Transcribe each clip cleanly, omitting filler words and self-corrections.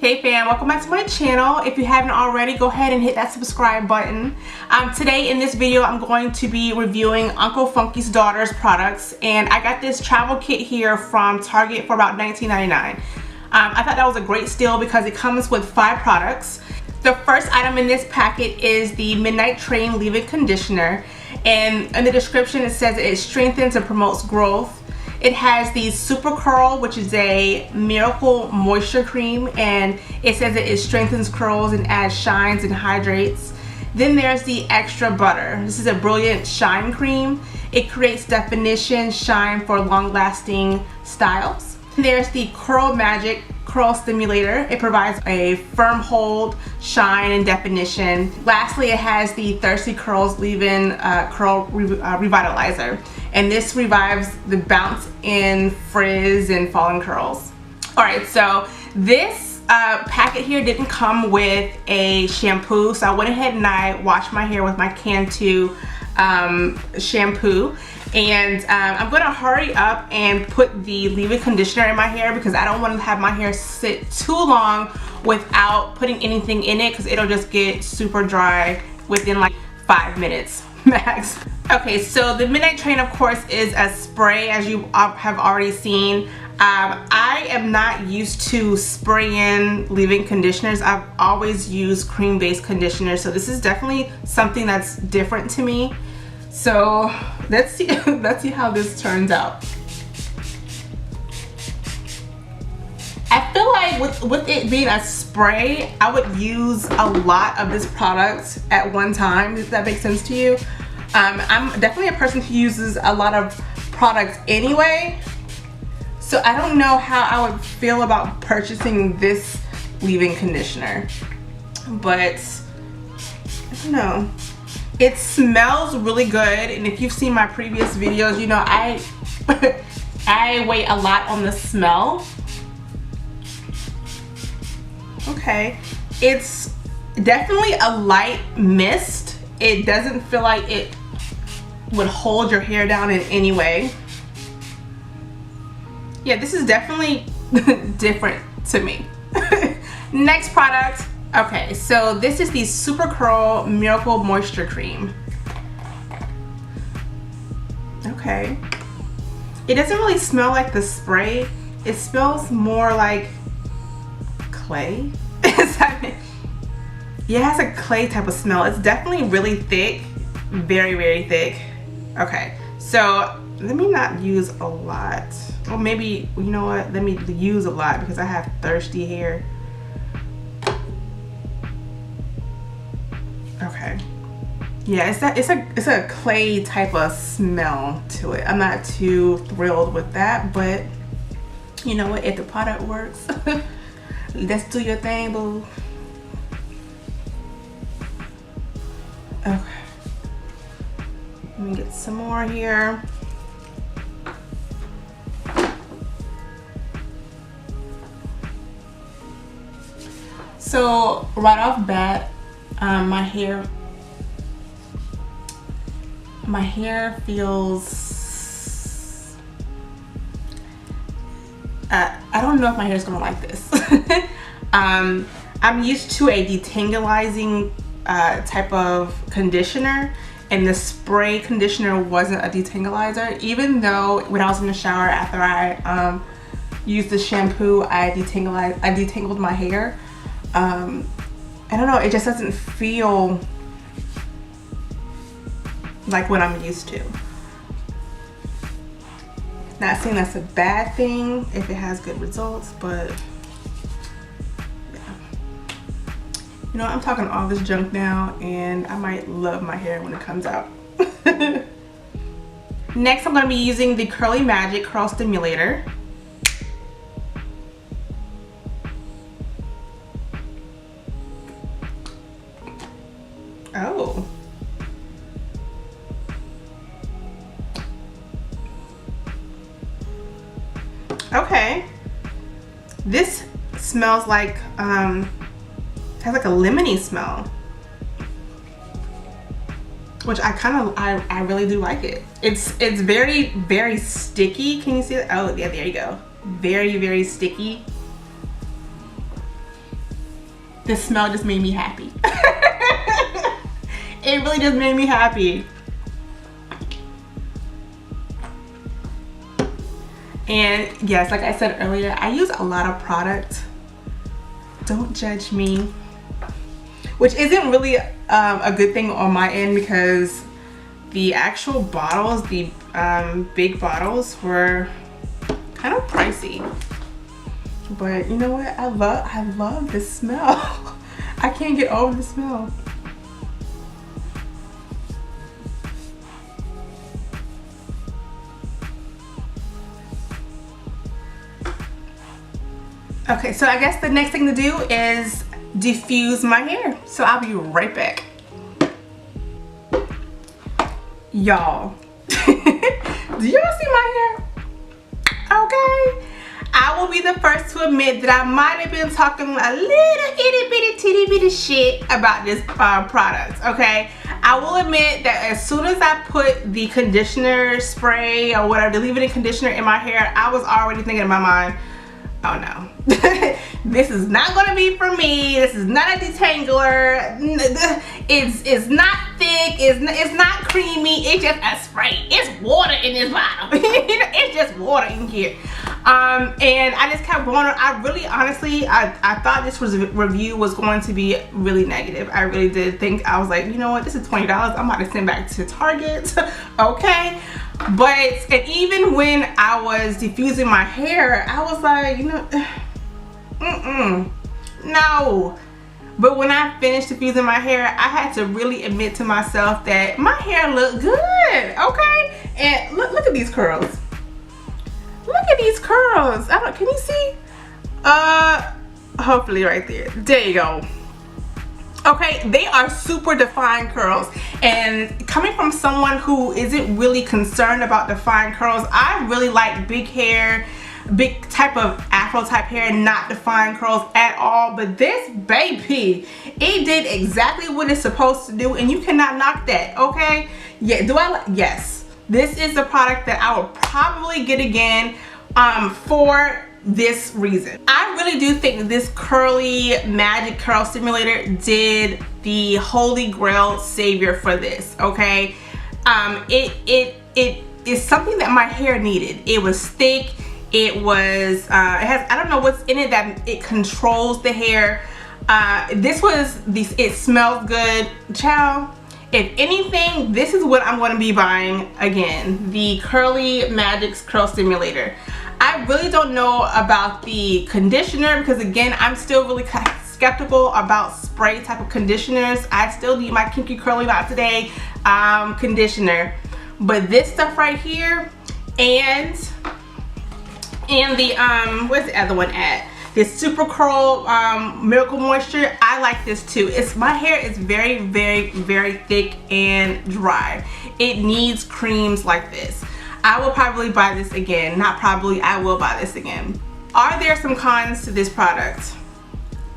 Hey fam, welcome back to my channel. If you haven't already, go ahead and hit that subscribe button. Today in this video, I'm going to be reviewing Uncle Funky's Daughter's products, and I got this travel kit here from Target for about $19.99. I thought that was a great steal because it comes with 5 products. The first item in this packet is the Midnight Train Leave-In Conditioner, and in the description it says it strengthens and promotes growth. It has the Supercurl, which is a miracle moisture cream, and it says that it strengthens curls and adds shines and hydrates. Then there's the Extra Butter. This is a brilliant shine cream. It creates definition, shine for long-lasting styles. There's the Curl Magic Curl Stimulator. It provides a firm hold, shine, and definition. Lastly, it has the Thirsty Curls Leave-In Curl Revitalizer, and this revives the bounce in frizz and fallen curls. Alright, so this packet here didn't come with a shampoo, so I went ahead and I washed my hair with my Cantu shampoo. And I'm gonna hurry up and put the leave-in conditioner in my hair because I don't want to have my hair sit too long without putting anything in it, because it'll just get super dry within like 5 minutes max. Okay, so the Midnight Train, of course, is a spray, as you have already seen. I am not used to spraying leave-in conditioners. I've always used cream-based conditioners, so this is definitely something that's different to me. So let's see how this turns out. I feel like with it being a spray, I would use a lot of this product at one time, if that makes sense to you. I'm definitely a person who uses a lot of products anyway, so I don't know how I would feel about purchasing this leave-in conditioner, but I don't know. It smells really good, and if you've seen my previous videos, you know I wait a lot on the smell. Okay, it's definitely a light mist. It doesn't feel like it would hold your hair down in any way. Yeah, this is definitely different to me. Next product. Okay, so this is the Supercurl Miracle Moisture Cream. Okay. It doesn't really smell like the spray. It smells more like clay. Yeah, it has a clay type of smell. It's definitely really thick. Very, very thick. Okay, so let me not use a lot. Or maybe, you know what? Let me use a lot because I have thirsty hair. Okay. Yeah, it's a clay type of smell to it. I'm not too thrilled with that, but you know what? If the product works, let's do your thing, boo. Okay. Let me get some more here. So right off bat, my hair feels, I don't know if my hair is gonna like this. I'm used to a detangling type of conditioner, and the spray conditioner wasn't a detangleizer, even though when I was in the shower after I used the shampoo, I detangled my hair. I don't know, it just doesn't feel like what I'm used to. Not saying that's a bad thing if it has good results, but yeah. You know, I'm talking all this junk now, and I might love my hair when it comes out. Next, I'm going to be using the Curly Magic Curl Stimulator. Oh. Okay. This smells like, has like a lemony smell, which I really do like it. It's very, very sticky. Can you see it? Oh yeah, there you go. Very, very sticky. This smell just made me happy. It really just made me happy. And yes, like I said earlier, I use a lot of product. Don't judge me. Which isn't really a good thing on my end, because the actual bottles, the big bottles, were kind of pricey. But you know what? I love this smell. I can't get over the smell. Okay, so I guess the next thing to do is diffuse my hair. So I'll be right back. Y'all, do y'all see my hair? Okay. I will be the first to admit that I might have been talking a little itty bitty titty bitty shit about this product, okay? I will admit that as soon as I put the conditioner spray or whatever, the leave-in conditioner in my hair, I was already thinking in my mind, oh no, this is not gonna be for me. This is not a detangler. It's not thick. It's not creamy. It's just a spray. It's water in this bottle. It's just water in here. And I just kept going on. I really, honestly, I thought this review was going to be really negative. I really did think, I was like, you know what, this is $20. I'm about to send back to Target. Okay. But, and even when I was diffusing my hair, I was like, you know, no. But when I finished diffusing my hair, I had to really admit to myself that my hair looked good, okay? And look at these curls. Look at these curls. Can you see? Hopefully right there. There you go. Okay, they are super defined curls, and coming from someone who isn't really concerned about defined curls, I really like big hair, big type of afro type hair, not defined curls at all. But this baby, it did exactly what it's supposed to do, and you cannot knock that. Okay, yeah, yes, this is the product that I will probably get again for this reason. I really do think this curly magic curl stimulator did the holy grail savior for this. Okay, it is something that my hair needed. It was thick. It was it has, I don't know what's in it that it controls the hair. It smells good, child. If anything, this is what I'm going to be buying again, the Curly Magic's Curl Stimulator. I really don't know about the conditioner, because again, I'm still really kind of skeptical about spray type of conditioners. I still need my Kinky Curly Not Today conditioner. But this stuff right here, and the where's the other one at? This Supercurl Miracle Moisture, I like this too. My hair is very, very, very thick and dry. It needs creams like this. I will probably buy this again. Not probably, I will buy this again. Are there some cons to this product?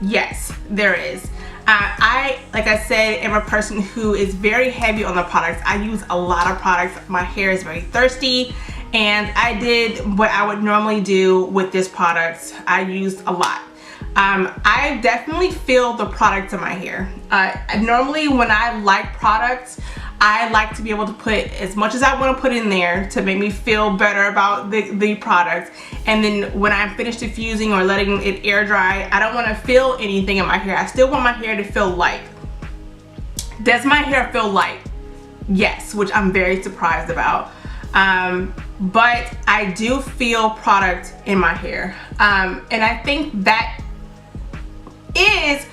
Yes, there is. Like I said, am a person who is very heavy on the products. I use a lot of products. My hair is very thirsty, and I did what I would normally do with this product. I used a lot. I definitely feel the product in my hair. Normally when I like products, I like to be able to put as much as I want to put in there to make me feel better about the product. And then when I'm finished diffusing or letting it air dry, I don't want to feel anything in my hair. I still want my hair to feel light. Does my hair feel light? Yes, which I'm very surprised about. But I do feel product in my hair. And I think that is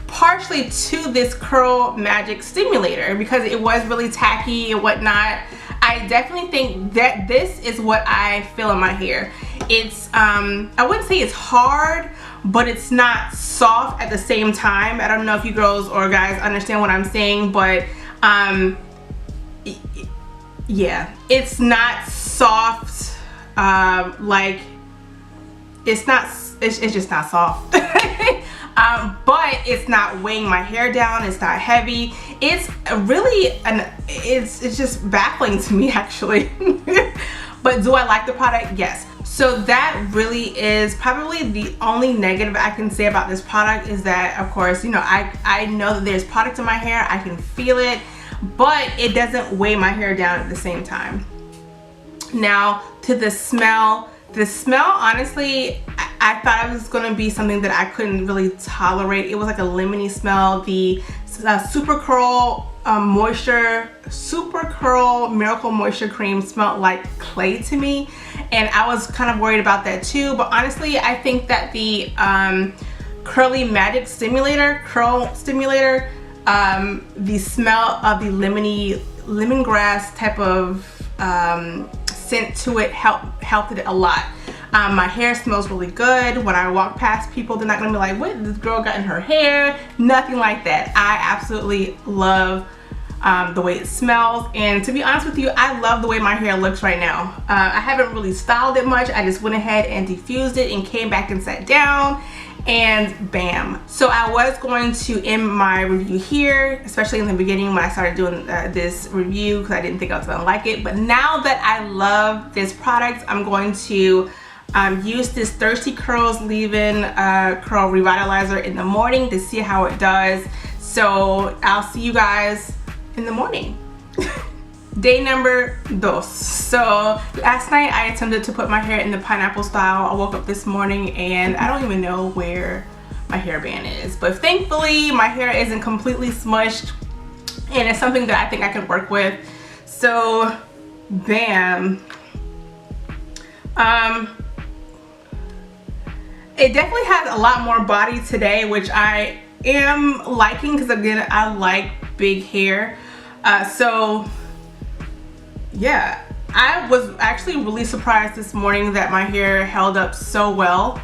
partially to this Curl Magic Stimulator, because it was really tacky and whatnot. I definitely think that this is what I feel in my hair. It's I wouldn't say it's hard, but it's not soft at the same time. I don't know if you girls or guys understand what I'm saying, but yeah, it's not soft. Like it's just not soft. But it's not weighing my hair down. It's not heavy. It's really it's just baffling to me, actually. But do I like the product? Yes. So that really is probably the only negative I can say about this product, is that, of course, you know, I know that there's product in my hair, I can feel it, but it doesn't weigh my hair down at the same time. Now, to the smell honestly, I thought it was going to be something that I couldn't really tolerate. It was like a lemony smell. The Supercurl Miracle Moisture Cream smelled like clay to me, and I was kind of worried about that too. But honestly, I think that the Curly Magic Curl Stimulator, the smell of the lemongrass type of scent to it helped it a lot. My hair smells really good. When I walk past people, they're not gonna be like, what this girl got in her hair? Nothing like that. I absolutely love the way it smells, and to be honest with you, I love the way my hair looks right now. I haven't really styled it much. I just went ahead and diffused it and came back and sat down, and bam. So I was going to end my review here, especially in the beginning when I started doing this review, because I didn't think I was gonna like it. But now that I love this product, I'm going to use this Thirsty Curls Leave-In Curl Revitalizer in the morning to see how it does. So I'll see you guys in the morning. Day number 2. So last night I attempted to put my hair in the pineapple style. I woke up this morning and I don't even know where my hairband is, but thankfully my hair isn't completely smushed, and it's something that I think I can work with. So bam. It definitely has a lot more body today, which I am liking, because again, I like big hair. So yeah, I was actually really surprised this morning that my hair held up so well.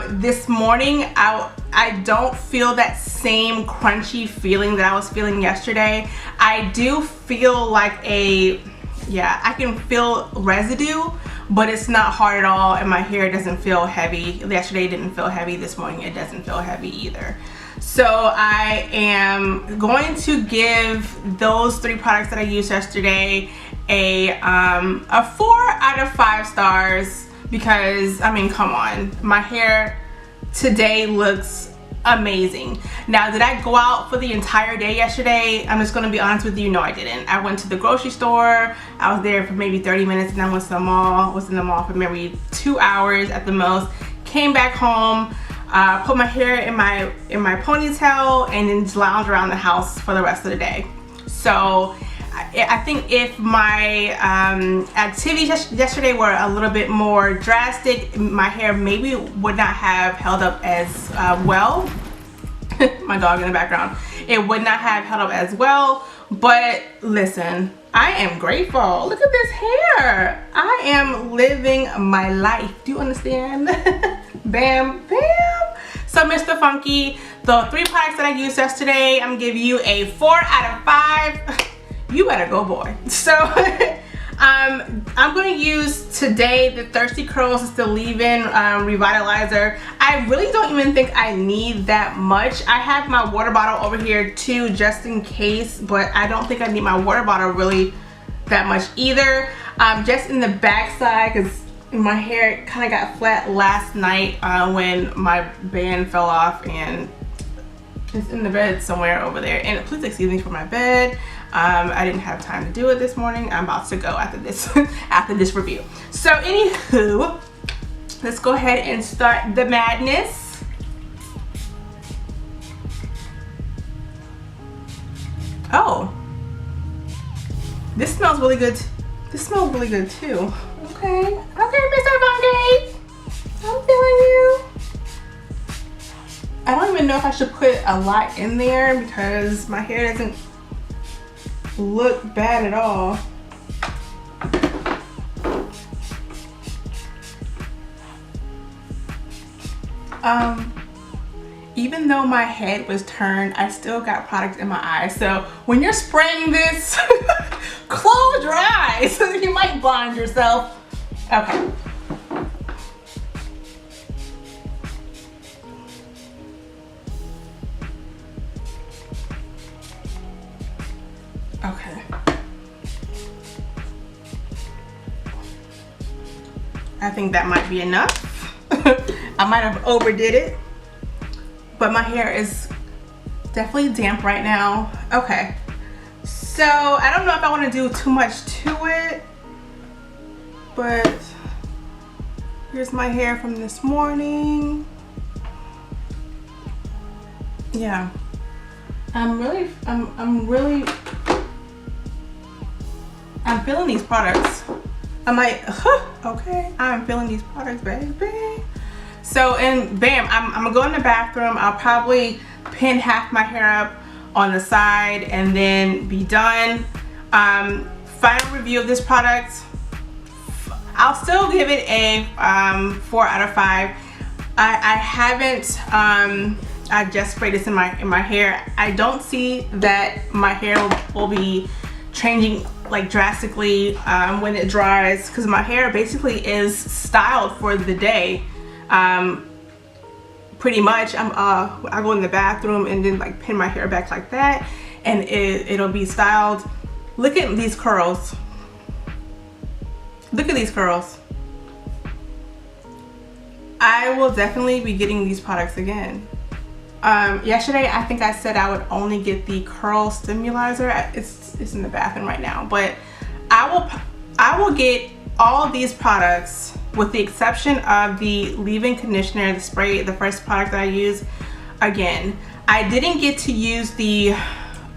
This morning, I don't feel that same crunchy feeling that I was feeling yesterday. I do feel like I can feel residue, but it's not hard at all, and my hair doesn't feel heavy. Yesterday it didn't feel heavy. This morning it doesn't feel heavy either. So I am going to give those 3 products that I used yesterday a 4 out of 5 stars, because I mean, come on, my hair today looks amazing. Now, did I go out for the entire day yesterday? I'm just gonna be honest with you, no I didn't. I went to the grocery store, I was there for maybe 30 minutes, and I went to the mall, was in the mall for maybe 2 hours at the most, came back home, put my hair in my ponytail, and then just lounge around the house for the rest of the day. So I think if my activities yesterday were a little bit more drastic, my hair maybe would not have held up as well. My dog in the background. It would not have held up as well, but listen, I am grateful. Look at this hair. I am living my life. Do you understand? Bam, bam. So Mr. Funky, the 3 products that I used yesterday, I'm gonna give you a 4 out of 5. You better go, boy. So I'm going to use today the Thirsty Curls. It's the Leave-In Revitalizer. I really don't even think I need that much. I have my water bottle over here too, just in case, but I don't think I need my water bottle really that much either. Just in the back side, because my hair kind of got flat last night when my band fell off, and it's in the bed somewhere over there. And please excuse me for my bed. I didn't have time to do it this morning. I'm about to go after this after this review. So anywho, let's go ahead and start the madness. Oh, this smells really good. This smells really good too. Okay, Mr. Funky, I'm feeling you. I don't even know if I should put a lot in there because my hair doesn't look bad at all. Even though my head was turned, I still got product in my eyes. So when you're spraying this, close your eyes. You might blind yourself. Okay. Okay. I think that might be enough. I might have overdid it, but my hair is definitely damp right now. Okay, so I don't know if I want to do too much to it, but here's my hair from this morning. Yeah, I'm feeling these products. I'm like, okay, I'm feeling these products, baby. So, and bam, I'm gonna go in the bathroom. I'll probably pin half my hair up on the side and then be done. Final review of this product, I'll still give it a 4 out of 5. I haven't, I just sprayed this in my hair. I don't see that my hair will be changing like drastically when it dries, because my hair basically is styled for the day. Pretty much I go in the bathroom and then like pin my hair back like that, and it'll be styled. Look at these curls. Look at these curls. I will definitely be getting these products again. Yesterday I think I said I would only get the curl stimulator. It's in the bathroom right now, but I will get all these products with the exception of the leave-in conditioner, the spray, the first product that I use again. I didn't get to use the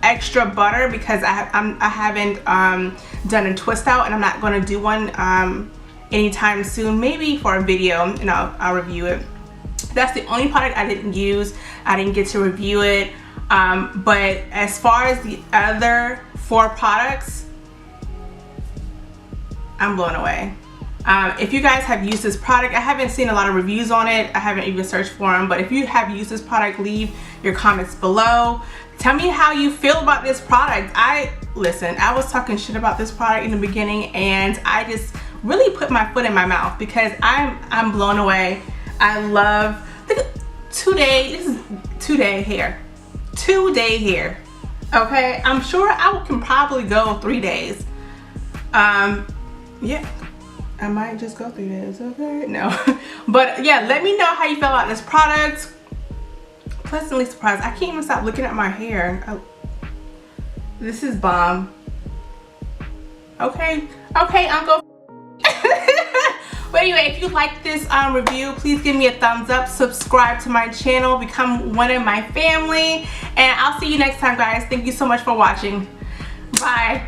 extra butter because I haven't done a twist out, and I'm not going to do one anytime soon, maybe for a video, and I'll review it. That's the only product I didn't use. I didn't get to review it, but as far as the other 4 products, I'm blown away. If you guys have used this product, I haven't seen a lot of reviews on it. I haven't even searched for them, but if you have used this product, leave your comments below. Tell me how you feel about this product. Listen, I was talking shit about this product in the beginning, and I just really put my foot in my mouth because I'm blown away. I love, look at 2 day, this is 2 day hair. 2 day hair. Okay, I'm sure I can probably go 3 days. Yeah, I might just go 3 days, okay? No. But yeah, let me know how you feel about this product. Pleasantly surprised. I can't even stop looking at my hair. This is bomb. Okay, Uncle. But anyway, if you like this review, please give me a thumbs up, subscribe to my channel, become one of my family, and I'll see you next time, guys. Thank you so much for watching. Bye.